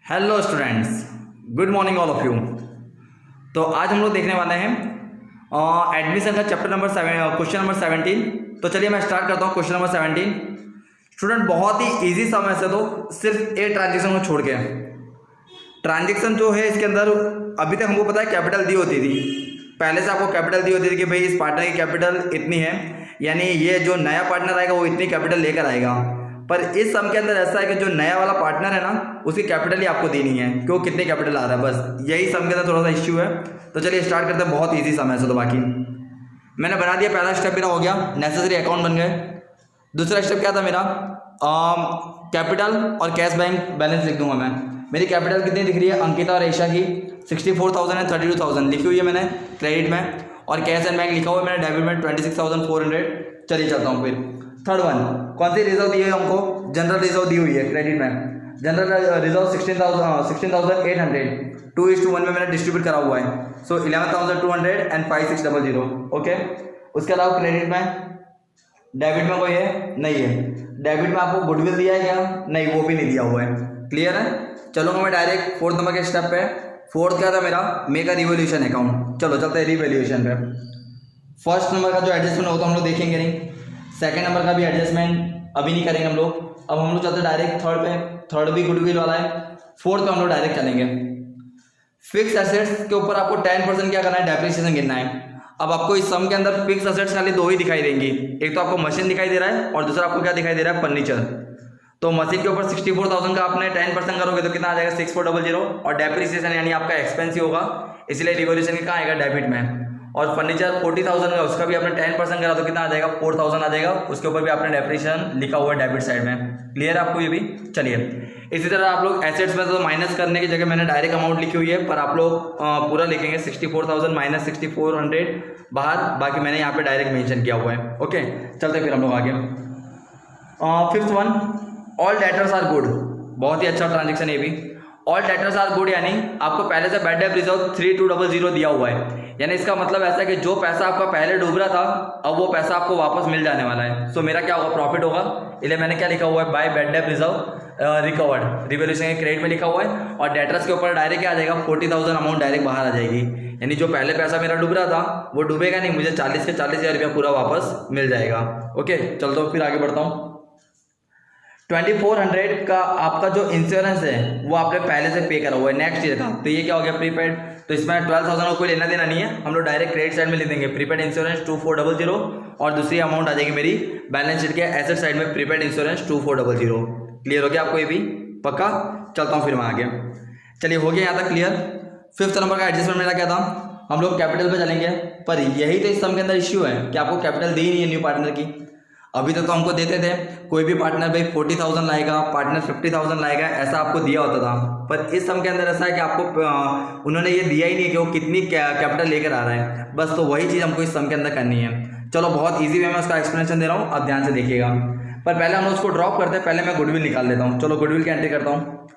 Hello students, good morning all of you. तो आज हम लोग देखने वाले हैं एडमिशन का चैप्टर नंबर क्वेश्चन नंबर 17। तो चलिए मैं स्टार्ट करता हूँ क्वेश्चन नंबर 17। स्टूडेंट बहुत ही इजी सम है, तो सिर्फ एक ट्रांजेक्शन को छोड़ के। ट्रांजेक्शन जो है इसके अंदर अभी तक हमको पता है कैपिटल दी होती थी, पहले से आपको कैपिटल दी होती थी कि भाई इस पार्टनर की कैपिटल इतनी है, यानी ये जो नया पार्टनर आएगा वो इतनी कैपिटल लेकर आएगा। पर इस सम के अंदर ऐसा है कि जो नया वाला पार्टनर है ना, उसकी कैपिटल ही आपको देनी है कि वो कितने कैपिटल आ रहा है, बस यही सम के अंदर थोड़ा सा इश्यू है। तो चलिए स्टार्ट करते हैं, बहुत ईजी सम है। तो बाकी मैंने बना दिया, पहला स्टेप मेरा हो गया, नेसेसरी अकाउंट बन गए। दूसरा स्टेप क्या था मेरा, कैपिटल और कैश बैंक बैलेंस लिख दूंगा मैं। मेरी कैपिटल कितनी दिख रही है अंकिता और ईशा की, 64,000 एंड 32,000 लिखी हुई है मैंने क्रेडिट में, और कैश एंड बैंक लिखा हुआ है मैंने डेबिट में 26,400। चलिए चलता हूँ फिर। थर्ड वन, कौन सी रिजर्व दी है हमको, जनरल रिजर्व दी हुई है क्रेडिट में। जनरल रिजर्व 16,800 2:1 में मैंने डिस्ट्रीब्यूट करा हुआ है। सो 11,200 एंड 5,600। ओके, उसके अलावा क्रेडिट में, डेबिट में कोई है नहीं है। डेबिट में आपको गुडविल दिया है क्या, नहीं वो भी नहीं दिया हुआ है। क्लियर है। चलूँगा मैं डायरेक्ट फोर्थ नंबर के स्टेप पे। फोर्थ क्या था मेरा, मेक अ रिवोल्यूशन अकाउंट। चलो चलते हैं रिवोल्यूशन पे। फर्स्ट नंबर का जो एडजस्टमेंट होता है हम लोग देखेंगे नहीं, सेकंड नंबर का भी एडजस्टमेंट अभी नहीं करेंगे हम लोग। अब हम लोग चलते हैं डायरेक्ट थर्ड पे, थर्ड भी गुडविल वाला है। फोर्थ पे हम लोग डायरेक्ट चलेंगे। फिक्स एसेट्स के ऊपर आपको 10% क्या करना है, डेप्रिसिएशन गिनना है। अब आपको इस सम के अंदर फिक्स एसेट्स खाली दो ही दिखाई देंगी, एक तो आपको मशीन दिखाई दे रहा है और दूसरा आपको क्या दिखाई दे रहा है, फर्नीचर। तो मशीन के ऊपर 64,000 का आपने 10% करोगे तो कितना आ जाएगा, 6400। और डेप्रिसिएशन यानी आपका एक्सपेंस ही होगा, इसलिए रिवोल्यूशन कहाँ आएगा, डेबिट में। और फर्नीचर 40,000 का, उसका भी आपने 10% करा तो कितना आ जाएगा, 4,000 आ जाएगा। उसके ऊपर भी आपने डेप्रिसिएशन लिखा हुआ है डेबिट साइड में। क्लियर है आपको ये भी। चलिए इसी तरह आप लोग एसेट्स में तो माइनस करने की जगह मैंने डायरेक्ट अमाउंट लिखी हुई है, पर आप लोग पूरा लिखेंगे 64,000 माइनस 6400 बाहर, बाकी मैंने यहाँ पे डायरेक्ट मेंशन किया हुआ है। ओके, चलते फिर हम लोग आगे। Fifth one, all debtors are good. बहुत ही अच्छा ट्रांजेक्शन है ये भी। ऑल डेटर्स आर गुड यानी आपको पहले से बैड डेट रिजर्व 3200 दिया हुआ है, यानी इसका मतलब ऐसा है कि जो पैसा आपका पहले डूब रहा था अब वो पैसा आपको वापस मिल जाने वाला है। सो मेरा क्या होगा, प्रॉफिट होगा। इसलिए मैंने क्या लिखा हुआ है, by bad debt reserve recovered, revolution के क्रेडिट में लिखा हुआ है। और डेटर्स के ऊपर डायरेक्ट क्या आ जाएगा, 40,000 अमाउंट डायरेक्ट बाहर आ जाएगी, यानी जो पहले पैसा मेरा डूब रहा था वो डूबेगा नहीं, मुझे 40 के 40,000 रुपया पूरा वापस मिल जाएगा। ओके, चलता हूँ फिर आगे बढ़ता हूँ। 2400 का आपका जो इंश्योरेंस है वो आपने पहले से पे करा हुआ है नेक्स्ट ईयर का, तो ये क्या हो गया, प्रीपेड। तो इसमें 12,000 को कोई लेना देना नहीं है, हम लोग डायरेक्ट क्रेडिट साइड में लिख देंगे प्रीपेड इंश्योरेंस 2400, और दूसरी अमाउंट आ जाएगी मेरी बैलेंस शीट के एसेट साइड में प्रीपेड इंश्योरेंस 2400। क्लियर हो गया आपको ये भी, पक्का। चलता हूँ फिर मैं आगे। चलिए हो गया यहाँ तक क्लियर। फिफ्थ नंबर का एडजस्टमेंट मेरा क्या था, हम लोग कैपिटल पे चलेंगे, पर यही तो इस सम के अंदर इश्यू है कि आपको कैपिटल दी नहीं है न्यू पार्टनर की। अभी तक तो हमको देते थे कोई भी पार्टनर भाई 40,000 लाएगा, पार्टनर 50,000 लाएगा, ऐसा आपको दिया होता था। पर इस सम के अंदर ऐसा है कि आपको उन्होंने ये दिया ही नहीं कि वो कितनी कैपिटल लेकर आ रहा है, बस। तो वही चीज़ हमको इस सम के अंदर करनी है। चलो बहुत ईजी वे में उसका एक्सप्लेनेशन दे रहा हूँ, आप ध्यान से देखिएगा। पर पहले हम उसको ड्रॉप करते हैं, पहले मैं गुडविल निकाल लेता हूँ। चलो गुडविल की एंट्री करता हूँ।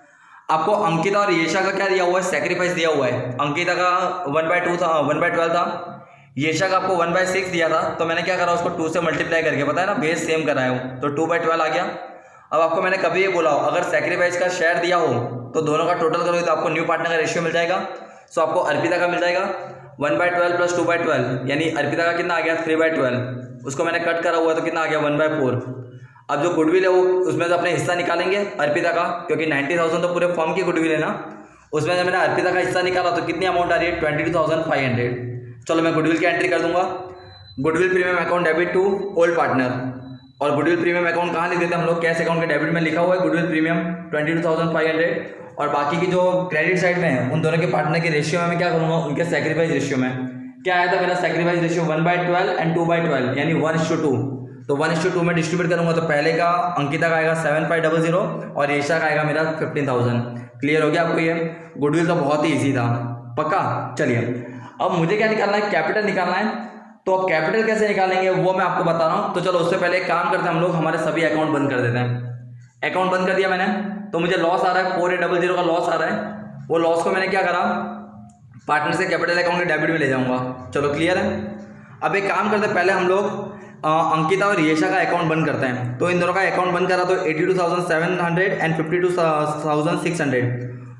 आपको अंकिता और येशा का क्या दिया हुआ है, सेक्रीफाइस दिया हुआ है। अंकिता का 1/2 था, 1/12 था। येशा का आपको 1/6 दिया था, तो मैंने क्या करा, उसको 2 से मल्टीप्लाई करके, पता है ना, बेस सेम कराया हूँ, तो 2/12 आ गया। अब आपको मैंने कभी ये बोला हो, अगर सेक्रीफाइस का शेयर दिया हो तो दोनों का टोटल करोगे तो आपको न्यू पार्टनर का रेशियो मिल जाएगा। सो आपको अर्पिता का मिल जाएगा 1/12 प्लस 2/12, यानी अर्पिता का कितना आ गया, 3/12। उसको मैंने कट करा हुआ है तो कितना आ गया, 1/4। अब जो गुडविल है वो उसमें से अपने हिस्सा निकालेंगे अर्पिता का, क्योंकि 90,000 तो पूरे फॉर्म की गुडविल है ना। उसमें जब मैंने अर्पिता का हिस्सा निकाला तो कितनी अमाउंट आ रही है, 22,500। चलो मैं गुडविल की एंट्री कर दूंगा। Goodwill premium account debit to old partner, और गुडविल प्रीमियम अकाउंट कहाँ लिख देते हैं हम लोग, कैश अकाउंट के डेबिट में लिखा हुआ है गुडविल प्रीमियम 22,500। और बाकी की जो क्रेडिट साइड में है उन दोनों के पार्टनर के रेशियो में मैं क्या करूँगा, उनके सेक्रीफाइस रेशियो में क्या आया था मेरा, सेक्रीफाइस रेशियो 1/12 एंड 2/12, यानी 1:2। तो 1:2 में डिस्ट्रीब्यूट करूंगा, तो पहले का अंकिता का आएगा 7,500 और येशा का आएगा मेरा 15,000। क्लियर हो गया आपको ये। गुडविल तो बहुत ही ईजी था, पक्का। चलिए अब मुझे क्या निकालना है, कैपिटल निकालना है। तो अब कैपिटल कैसे निकालेंगे वो मैं आपको बता रहा हूँ। तो चलो उससे पहले एक काम करते हैं, हम लोग हमारे सभी अकाउंट बंद कर देते हैं। अकाउंट बंद कर दिया मैंने, तो मुझे लॉस आ रहा है, 4800 का लॉस आ रहा है। वो लॉस को मैंने क्या करा, पार्टनर से कैपिटल अकाउंट के डेबिट में ले जाऊंगा। चलो क्लियर है। अब एक काम करते हैं, पहले हम लोग अंकिता और येशा का अकाउंट बंद करते हैं। तो इन दोनों का अकाउंट बंद करा तो 82,700 एंड 52,600।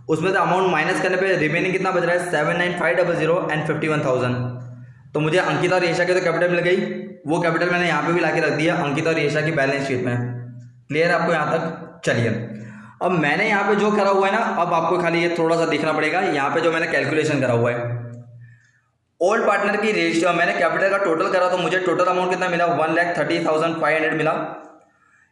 उसमें से अमाउंट माइनस करने पे रिमेनिंग कितना बच रहा है 79500 एंड 51,000। तो मुझे अंकिता और येशा की तो कैपिटल मिल गई, वो कैपिटल मैंने यहाँ पे भी ला के रख दिया अंकिता और येशा की बैलेंस शीट में। क्लियर है आपको यहाँ तक? चलिए अब मैंने यहाँ पे जो करा हुआ है ना, अब आपको खाली ये थोड़ा सा देखना पड़ेगा। यहाँ पे जो मैंने कैलकुलेशन करा हुआ है ओल्ड पार्टनर की रेशियो, मैंने कैपिटल का टोटल करा तो मुझे टोटल अमाउंट कितना मिला 1,30,500 मिला।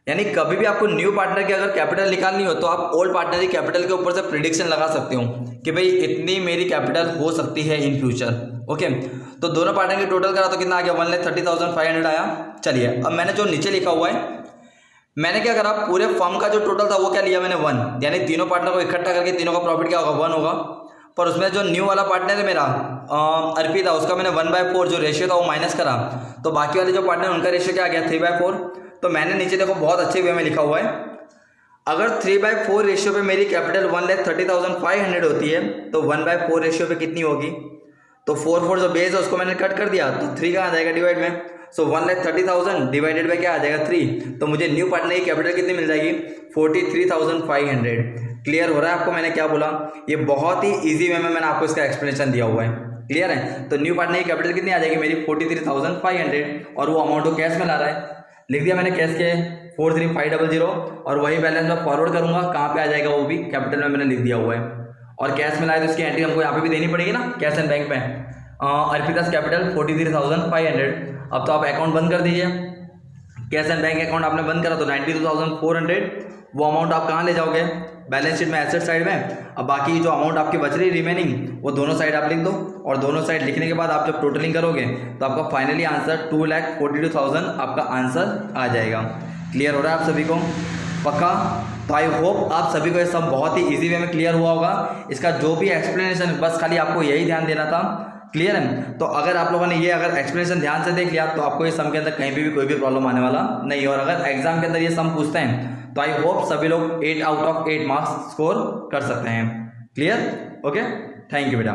यानी कभी भी आपको न्यू पार्टनर की अगर कैपिटल निकालनी हो तो आप ओल्ड पार्टनर की कैपिटल के ऊपर से प्रिडिक्शन लगा सकते हो कि भाई इतनी मेरी कैपिटल हो सकती है इन फ्यूचर। ओके, तो दोनों पार्टनर की टोटल करा तो कितना आ गया 1,30,500 आया। चलिए अब मैंने जो नीचे लिखा हुआ है, मैंने क्या करा, पूरे फर्म का जो टोटल था वो क्या लिया मैंने 1, यानी तीनों पार्टनर को इकट्ठा करके तीनों का प्रॉफिट क्या होगा 1 होगा। पर उसमें जो न्यू वाला पार्टनर है मेरा अर्पिता, उसका मैंने 1/4 जो रेशियो था वो माइनस करा, तो बाकी वाले जो पार्टनर उनका रेशियो क्या आ गया 3/4। तो मैंने नीचे देखो बहुत अच्छे वे में लिखा हुआ है, अगर 3/4 रेशियो पे मेरी कैपिटल 1,30,500 होती है तो 1/4 रेशियो पे कितनी होगी, तो 4 जो बेस है उसको मैंने कट कर दिया तो 3 कहाँ आ जाएगा डिवाइड में। सो 1,30,000 डिवाइडेड बाई क्या आ जाएगा 3, तो मुझे न्यू पार्टनर की कैपिटल कितनी मिल जाएगी 43,500। क्लियर हो रहा है आपको मैंने क्या बोला? ये बहुत ही इजी वे में मैंने आपको इसका एक्सप्लेनेशन दिया हुआ है। क्लियर है? तो न्यू पार्टनर की कैपिटल कितनी आ जाएगी मेरी 43,500 और वो अमाउंट को कैश में ला रहा है, लिख दिया मैंने कैश के 43,500 और वही बैलेंस मैं फॉरवर्ड करूंगा कहाँ पे आ जाएगा वो भी कैपिटल में मैंने लिख दिया हुआ है। और कैश में लाए तो इसकी एंट्री हमको यहाँ पे भी देनी पड़ेगी ना कैश एंड बैंक में। अर्पितास कैपिटल 43,500। अब तो आप अकाउंट बंद कर दीजिए, कैश एंड बैंक अकाउंट आपने बंद करा तो 92,400 वो अमाउंट आप कहाँ ले जाओगे बैलेंस शीट में एसेट साइड में। अब बाकी जो अमाउंट आपकी बच रही रिमेनिंग वो दोनों साइड आप लिख दो और दोनों साइड लिखने के बाद आप जब टोटलिंग करोगे तो आपका फाइनली आंसर 2,42,000 आपका आंसर आ जाएगा। क्लियर हो रहा है आप सभी को पक्का? तो आई होप आप सभी को ये सब बहुत ही इजी वे में क्लियर हुआ होगा। इसका जो भी एक्सप्लेनेशन बस खाली आपको यही ध्यान देना था। क्लियर है? तो अगर आप लोगों ने ये अगर एक्सप्लेनेशन ध्यान से देख लिया तो आपको ये सम के अंदर कहीं भी कोई भी प्रॉब्लम आने वाला नहीं। और अगर एग्जाम के अंदर ये सम पूछते हैं तो आई होप सभी लोग 8 आउट ऑफ 8 मार्क्स स्कोर कर सकते हैं। क्लियर? ओके, थैंक यू बेटा।